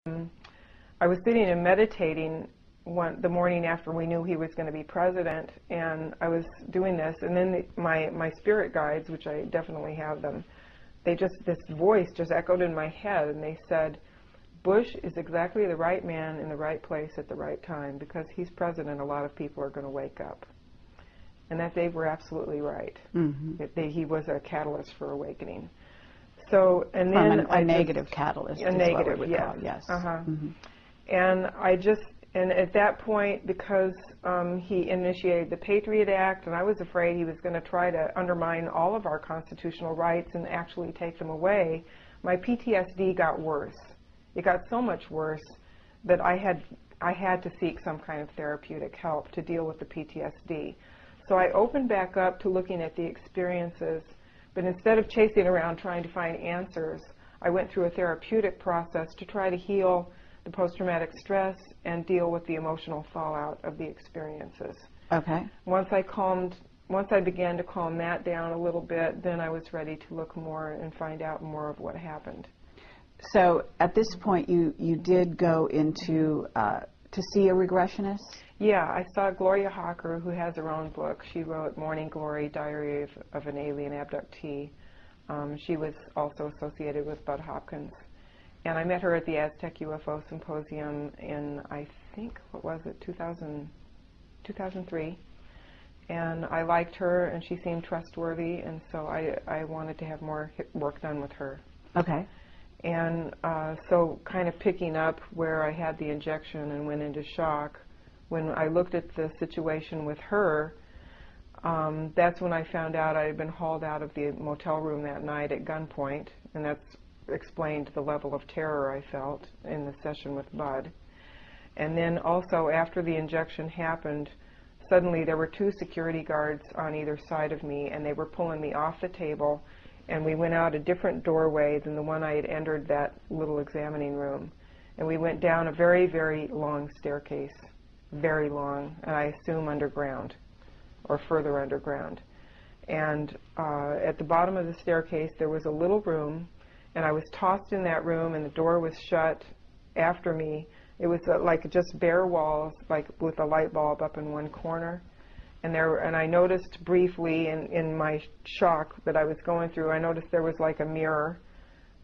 I was sitting and meditating the morning after we knew he was going to be president, and I was doing this, and then my spirit guides, which I definitely have them, this voice just echoed in my head, and they said, Bush is exactly the right man in the right place at the right time. Because he's president, a lot of people are going to wake up. And that they were absolutely right. Mm-hmm. He was a catalyst for awakening. So, and then a negative catalyst. A negative, yes. Yes. Mm-hmm. And at that point, because he initiated the Patriot Act, and I was afraid he was going to try to undermine all of our constitutional rights and actually take them away, my PTSD got worse. It got so much worse that I had to seek some kind of therapeutic help to deal with the PTSD. So I opened back up to looking at the experiences, but instead of chasing around trying to find answers, I went through a therapeutic process to try to heal the post-traumatic stress and deal with the emotional fallout of the experiences. Okay. Once I began to calm that down a little bit, then I was ready to look more and find out more of what happened. So at this point, you did go into to see a regressionist? Yeah, I saw Gloria Hawker, who has her own book. She wrote Morning Glory, Diary of an Alien Abductee. She was also associated with Bud Hopkins. And I met her at the Aztec UFO Symposium in, I think, what was it, 2003. And I liked her, and she seemed trustworthy, and so I wanted to have more work done with her. Okay. And so kind of picking up where I had the injection and went into shock, when I looked at the situation with her, that's when I found out I had been hauled out of the motel room that night at gunpoint, and that's explained the level of terror I felt in the session with Bud. And then also after the injection happened, suddenly there were 2 security guards on either side of me, and they were pulling me off the table, and we went out a different doorway than the one I had entered that little examining room. And we went down a very, very long staircase, very long, and I assume underground, or further underground. And at the bottom of the staircase there was a little room, and I was tossed in that room, and the door was shut after me. It was like just bare walls, like with a light bulb up in one corner. And I noticed briefly in my shock that I was going through, I noticed there was like a mirror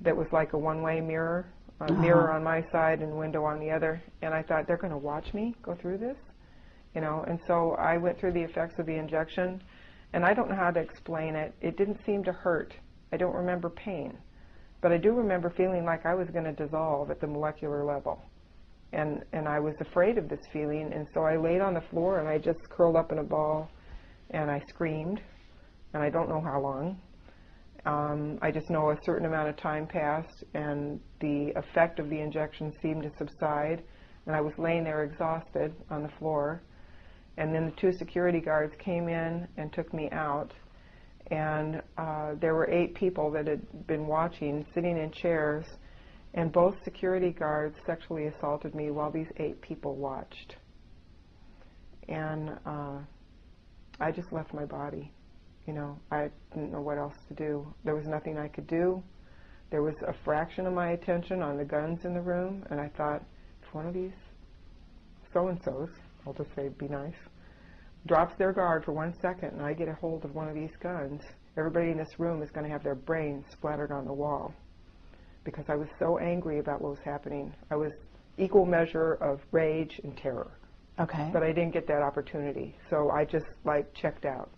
that was like a one-way mirror, a mirror on my side and window on the other. And I thought, they're going to watch me go through this? You know, and so I went through the effects of the injection, and I don't know how to explain it. It didn't seem to hurt. I don't remember pain. But I do remember feeling like I was going to dissolve at the molecular level. And I was afraid of this feeling, and so I laid on the floor and I just curled up in a ball and I screamed, and I don't know how long. I just know a certain amount of time passed, and the effect of the injection seemed to subside, and I was laying there exhausted on the floor. And then the 2 security guards came in and took me out, and there were 8 people that had been watching, sitting in chairs, and both security guards sexually assaulted me while these 8 people watched. And I just left my body. You know, I didn't know what else to do. There was nothing I could do. There was a fraction of my attention on the guns in the room, and I thought, if one of these so-and-sos, I'll just say be nice, drops their guard for 1 second and I get a hold of one of these guns, everybody in this room is going to have their brains splattered on the wall. Because I was so angry about what was happening. I was equal measure of rage and terror. Okay. But I didn't get that opportunity. So I just like checked out.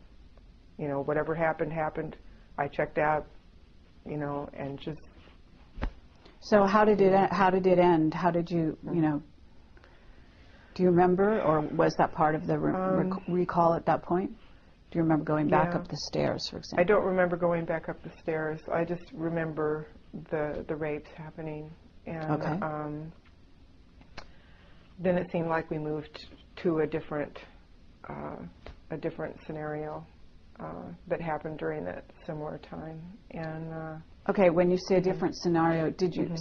You know, whatever happened, happened. I checked out, you know, and just. So how did it end? How did you, you know, do you remember, or was that part of the recall at that point? Do you remember going back up the stairs, for example? I don't remember going back up the stairs. I just remember the rapes happening, and then it seemed like we moved to a different scenario that happened during that similar time. And okay, when you say a different scenario, did you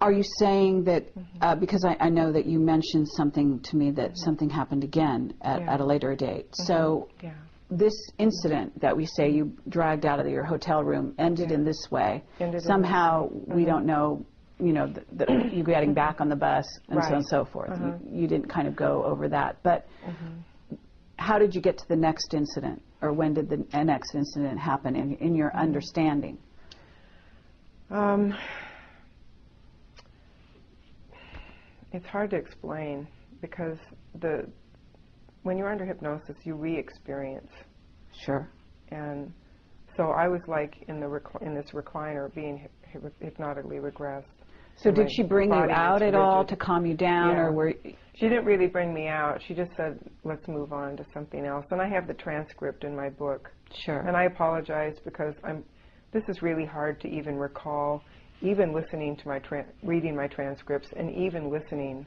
are you saying that, because I know that you mentioned something to me that something happened again at a later date. So this incident that we say you dragged out of your hotel room ended in this way. Somehow we don't know, you know, you getting back on the bus and so on and so forth. You didn't kind of go over that. But how did you get to the next incident? Or when did the next incident happen in your understanding? It's hard to explain because when you're under hypnosis, you re-experience. Sure. And so I was like in this recliner being hypnotically regressed. So did she bring you out at all to calm you down, or were? She didn't really bring me out. She just said, "Let's move on to something else." And I have the transcript in my book. Sure. And I apologize because this is really hard to even recall, even listening to reading my transcripts, and even listening.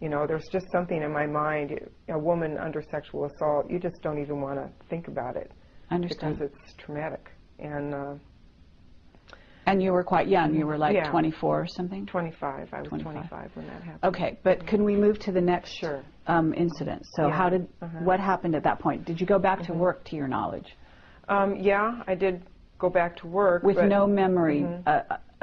You know, there's just something in my mind. A woman under sexual assault, you just don't even want to think about it. Understand. Because it's traumatic. And you were quite young. You were like 24 or something? 25. I was 25 when that happened. Okay, but can we move to the next incident? So what happened at that point? Did you go back to work, to your knowledge? Yeah, I did go back to work. With no memory,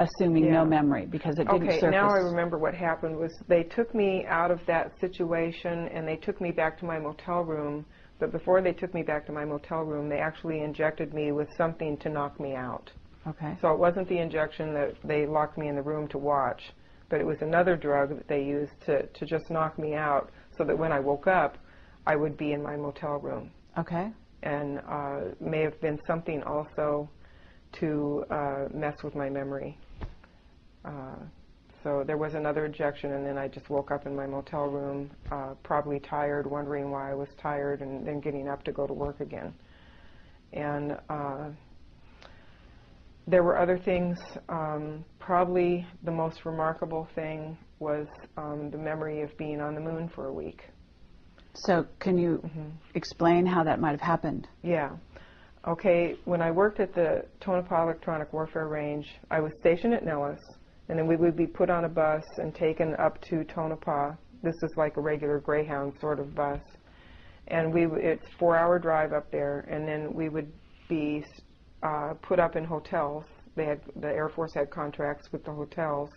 assuming no memory, because it didn't surface. Okay, now I remember what happened was they took me out of that situation and they took me back to my motel room. But before they took me back to my motel room, they actually injected me with something to knock me out. Okay. So it wasn't the injection that they locked me in the room to watch, but it was another drug that they used to just knock me out so that when I woke up, I would be in my motel room. Okay. And may have been something also to mess with my memory. So there was another injection, and then I just woke up in my motel room, probably tired, wondering why I was tired, and then getting up to go to work again. And there were other things. Probably the most remarkable thing was the memory of being on the moon for a week. So can you explain how that might have happened? Yeah. Okay, when I worked at the Tonopah Electronic Warfare Range, I was stationed at Nellis, and then we would be put on a bus and taken up to Tonopah. This is like a regular Greyhound sort of bus. And it's a 4-hour drive up there, and then we would be put up in hotels. The Air Force had contracts with the hotels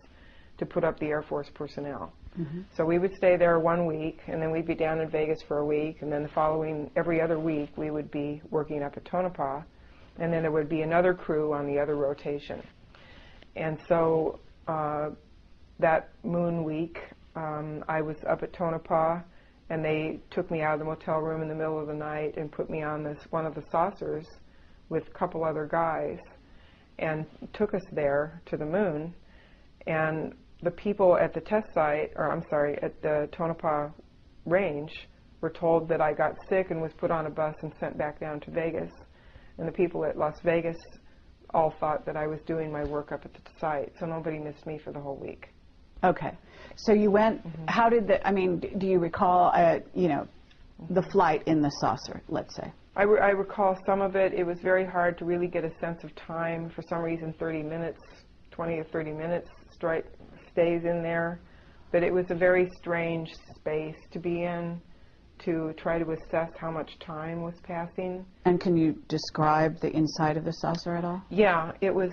to put up the Air Force personnel. So we would stay there 1 week, and then we'd be down in Vegas for a week, and then every other week, we would be working up at Tonopah, and then there would be another crew on the other rotation. And so that moon week, I was up at Tonopah, and they took me out of the motel room in the middle of the night and put me on one of the saucers with a couple other guys, and took us there to the moon. And the people at the test site, at the Tonopah range, were told that I got sick and was put on a bus and sent back down to Vegas. And the people at Las Vegas all thought that I was doing my work up at the site, so nobody missed me for the whole week. Okay. So you went, how did do you recall, the flight in the saucer, let's say? I recall some of it. It was very hard to really get a sense of time. For some reason, 20 or 30 minutes straight stays in there. But it was a very strange space to be in, to try to assess how much time was passing. And can you describe the inside of the saucer at all? Yeah, it was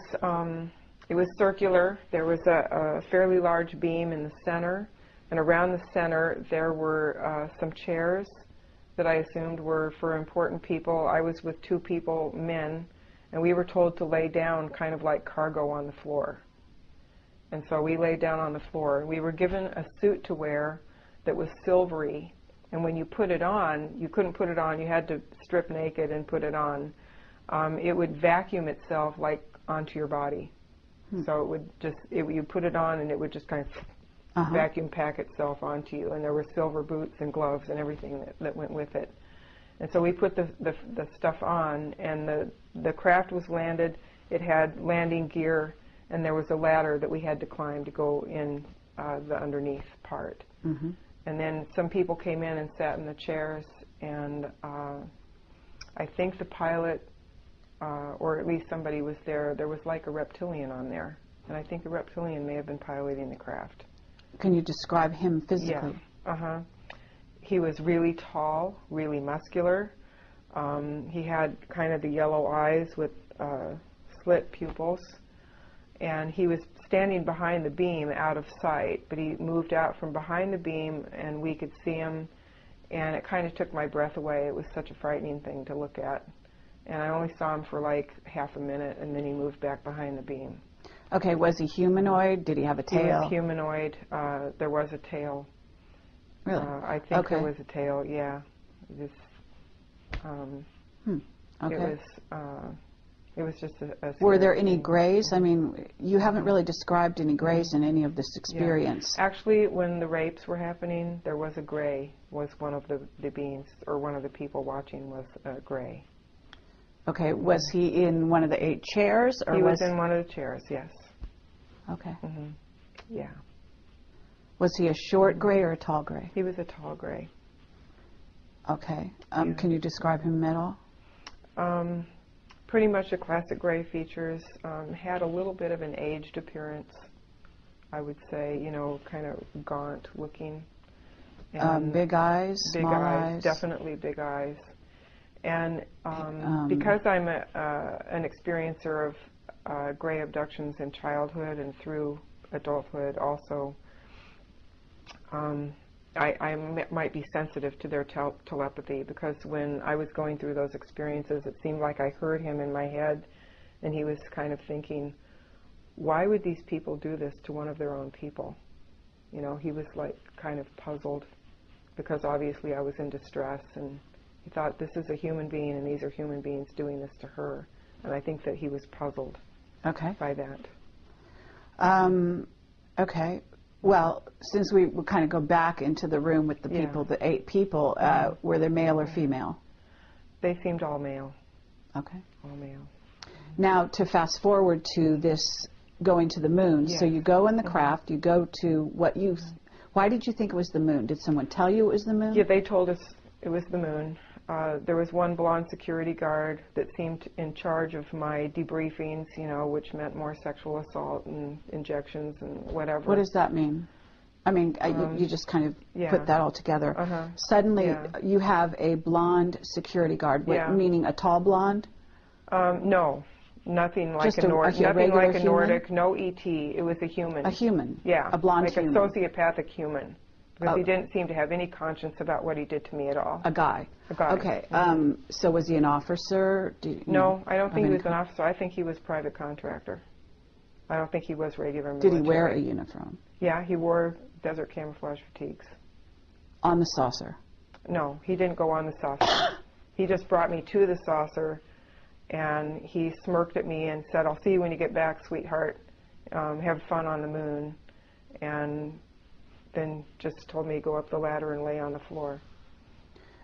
circular. There was a fairly large beam in the center, and around the center there were some chairs that I assumed were for important people. I was with 2 people, men, and we were told to lay down kind of like cargo on the floor. And so we laid down on the floor. We were given a suit to wear that was silvery, and when you put it on, you couldn't put it on, you had to strip naked and put it on. It would vacuum itself like onto your body. So it would you put it on and it would just kind of vacuum pack itself onto you, and there were silver boots and gloves and everything that went with it. And so we put the stuff on, and the craft was landed. It had landing gear, and there was a ladder that we had to climb to go in the underneath part. And then some people came in and sat in the chairs, and I think the pilot, or at least somebody was there, there was like a reptilian on there, and I think the reptilian may have been piloting the craft. Can you describe him physically? Yeah. He was really tall, really muscular. He had kind of the yellow eyes with slit pupils, and he was standing behind the beam out of sight, but he moved out from behind the beam and we could see him, and it kind of took my breath away. It was such a frightening thing to look at. And I only saw him for like half a minute, and then he moved back behind the beam. Okay, was he humanoid? Did he have a tail? He was humanoid. There was a tail. Really? I think there was a tail, yeah. This, Okay. It was just a Were there any grays? I mean, you haven't really described any grays in any of this experience. Yeah. Actually, when the rapes were happening, there was a gray, was one of the beings, or one of the people watching was gray. Okay, was he in one of the 8 chairs? Or he was in one of the chairs, yes. Okay. Yeah. Was he a short gray or a tall gray? He was a tall gray. Okay. Can you describe him at all? Pretty much the classic gray features. Had a little bit of an aged appearance, I would say, you know, kind of gaunt looking. And big eyes, big small eyes, definitely big eyes. And because I'm an experiencer of gray abductions in childhood and through adulthood also, I might be sensitive to their telepathy, because when I was going through those experiences, it seemed like I heard him in my head, and he was kind of thinking, why would these people do this to one of their own people? You know, he was like kind of puzzled, because obviously I was in distress, and he thought, this is a human being, and these are human beings doing this to her. And I think that he was puzzled by that. Okay. Well, since we kind of go back into the room with the people, the 8 people, were they male or female? They seemed all male. Okay. All male. Now, to fast forward to this going to the moon, so you go in the craft, you go to what you... Why did you think it was the moon? Did someone tell you it was the moon? Yeah, they told us it was the moon. There was one blonde security guard that seemed in charge of my debriefings, you know, which meant more sexual assault and injections and whatever. What does that mean? I mean, you just kind of put that all together. Suddenly, you have a blonde security guard, meaning a tall blonde? No, nothing like just a Nordic. Nothing like a human? Nordic. No ET. It was a human. A human. Yeah, a blonde like human. Like a sociopathic human. Because he didn't seem to have any conscience about what he did to me at all. A guy. A guy. Okay. So was he an officer? No, I don't think he was an officer. I think he was private contractor. I don't think he was regular military. Did he wear a uniform? Yeah, he wore desert camouflage fatigues. On the saucer? No, he didn't go on the saucer. He just brought me to the saucer, and he smirked at me and said, I'll see you when you get back, sweetheart. Have fun on the moon. And then just told me to go up the ladder and lay on the floor.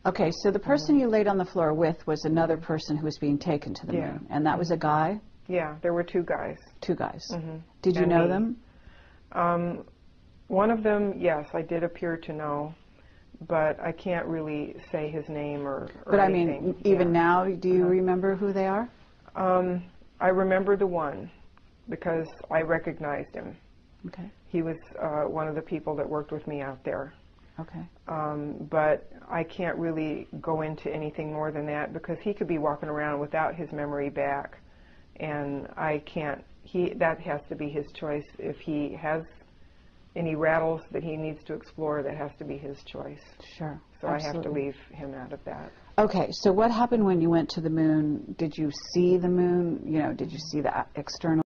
Okay, so the person you laid on the floor with was another person who was being taken to the moon, and that was a guy? Yeah, there were 2 guys. 2 guys. Did you know them? One of them, yes, I did appear to know, but I can't really say his name or But anything. I mean, even now, do you remember who they are? I remember the one, because I recognized him. Okay. He was one of the people that worked with me out there. Okay. But I can't really go into anything more than that, because he could be walking around without his memory back, and I can't. That has to be his choice. If he has any rattles that he needs to explore, that has to be his choice. Sure. So absolutely. I have to leave him out of that. Okay. So what happened when you went to the moon? Did you see the moon? You know, did you see the external